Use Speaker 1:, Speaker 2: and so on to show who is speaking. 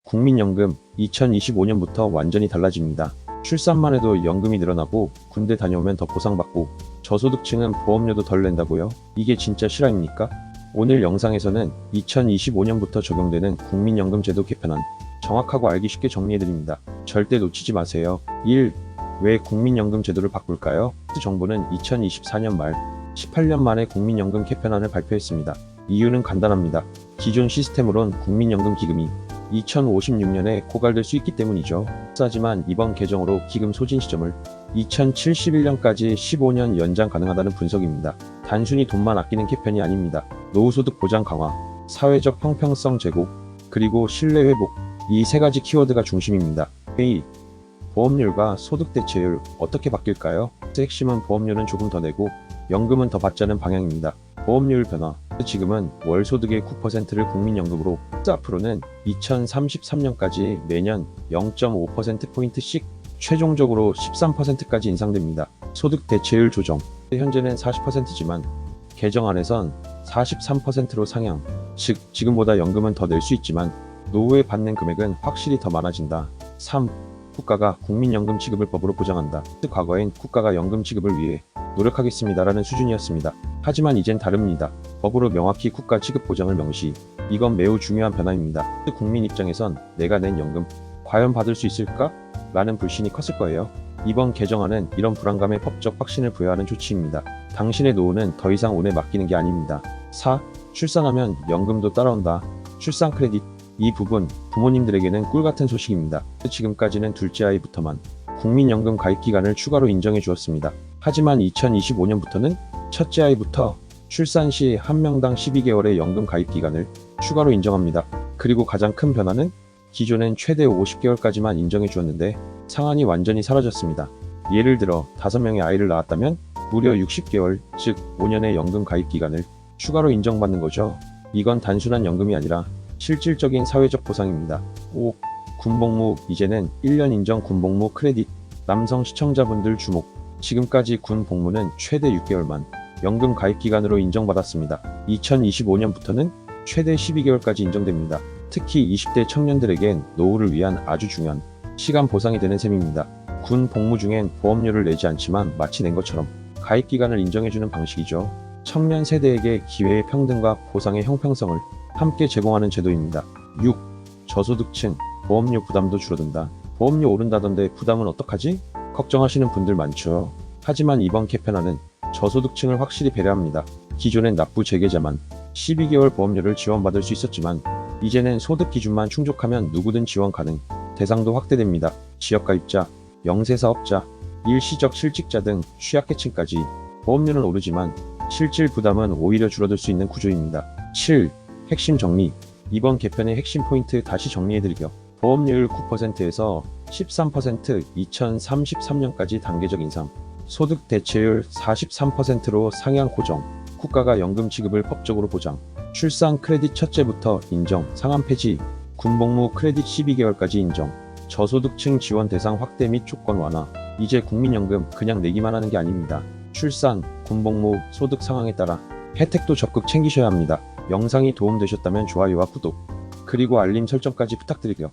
Speaker 1: 국민연금 2025년부터 완전히 달라집니다. 출산만 해도 연금이 늘어나고 군대 다녀오면 더 보상받고 저소득층은 보험료도 덜 낸다고요? 이게 진짜 실화입니까? 오늘 영상에서는 2025년부터 적용되는 국민연금 제도 개편안 정확하고 알기 쉽게 정리해드립니다. 절대 놓치지 마세요. 1. 왜 국민연금 제도를 바꿀까요? 정부는 2024년 말 18년 만에 국민연금 개편안을 발표했습니다. 이유는 간단합니다. 기존 시스템으론 국민연금 기금이 2056년에 고갈될 수 있기 때문이죠. 하지만 이번 개정으로 기금 소진 시점을 2071년까지 15년 연장 가능하다는 분석입니다. 단순히 돈만 아끼는 개편이 아닙니다. 노후소득 보장 강화, 사회적 형평성 제고, 그리고 신뢰 회복, 이 세 가지 키워드가 중심입니다. A. 보험료가 소득 대체율 어떻게 바뀔까요? 핵심은 보험료는 조금 더 내고 연금은 더 받자는 방향입니다. 보험료율 변화. 지금은 월 소득의 9%를 국민연금으로, 앞으로는 2033년까지 매년 0.5%포인트씩 최종적으로 13%까지 인상됩니다. 소득 대체율 조정. 현재는 40%지만 개정안에선 43%로 상향. 즉, 지금보다 연금은 더 낼 수 있지만 노후에 받는 금액은 확실히 더 많아진다. 3. 국가가 국민연금 지급을 법으로 보장한다. 과거엔 국가가 연금 지급을 위해 노력하겠습니다라는 수준이었습니다. 하지만 이젠 다릅니다. 법으로 명확히 국가 지급 보장을 명시. 이건 매우 중요한 변화입니다. 국민 입장에선 내가 낸 연금 과연 받을 수 있을까? 라는 불신이 컸을 거예요. 이번 개정안은 이런 불안감에 법적 확신을 부여하는 조치입니다. 당신의 노후는 더 이상 운에 맡기는 게 아닙니다. 4. 출산하면 연금도 따라온다. 출산 크레딧. 이 부분 부모님들에게는 꿀같은 소식입니다. 지금까지는 둘째 아이부터만 국민연금 가입 기간을 추가로 인정해 주었습니다. 하지만 2025년부터는 첫째 아이부터 출산 시 한 명당 12개월의 연금 가입 기간을 추가로 인정합니다. 그리고 가장 큰 변화는 기존엔 최대 50개월까지만 인정해 주었는데 상한이 완전히 사라졌습니다. 예를 들어 5명의 아이를 낳았다면 무려 60개월, 즉 5년의 연금 가입 기간을 추가로 인정받는 거죠. 이건 단순한 연금이 아니라 실질적인 사회적 보상입니다. 5. 군복무. 이제는 1년 인정 군복무 크레딧. 남성 시청자분들 주목. 지금까지 군 복무는 최대 6개월만 연금 가입 기간으로 인정받았습니다. 2025년부터는 최대 12개월까지 인정됩니다. 특히 20대 청년들에겐 노후를 위한 아주 중요한 시간 보상이 되는 셈입니다. 군 복무 중엔 보험료를 내지 않지만 마치 낸 것처럼 가입 기간을 인정해주는 방식이죠. 청년 세대에게 기회의 평등과 보상의 형평성을 함께 제공하는 제도입니다. 6. 저소득층. 보험료 부담도 줄어든다. 보험료 오른다던데 부담은 어떡하지? 걱정하시는 분들 많죠. 하지만 이번 개편안은 저소득층을 확실히 배려합니다. 기존엔 납부 재계자만 12개월 보험료를 지원받을 수 있었지만 이제는 소득 기준만 충족하면 누구든 지원 가능. 대상도 확대됩니다. 지역가입자, 영세사업자, 일시적 실직자 등 취약계층까지 보험료는 오르지만 실질 부담은 오히려 줄어들 수 있는 구조입니다. 7. 핵심 정리. 이번 개편의 핵심 포인트 다시 정리해드리죠. 보험료율 9%에서 13% 2033년까지 단계적 인상. 소득 대체율 43%로 상향 고정. 국가가 연금 지급을 법적으로 보장. 출산 크레딧 첫째부터 인정, 상한 폐지. 군복무 크레딧 12개월까지 인정. 저소득층 지원 대상 확대 및 조건 완화. 이제 국민연금 그냥 내기만 하는 게 아닙니다. 출산, 군복무, 소득 상황에 따라 혜택도 적극 챙기셔야 합니다. 영상이 도움되셨다면 좋아요와 구독, 그리고 알림 설정까지 부탁드릴게요.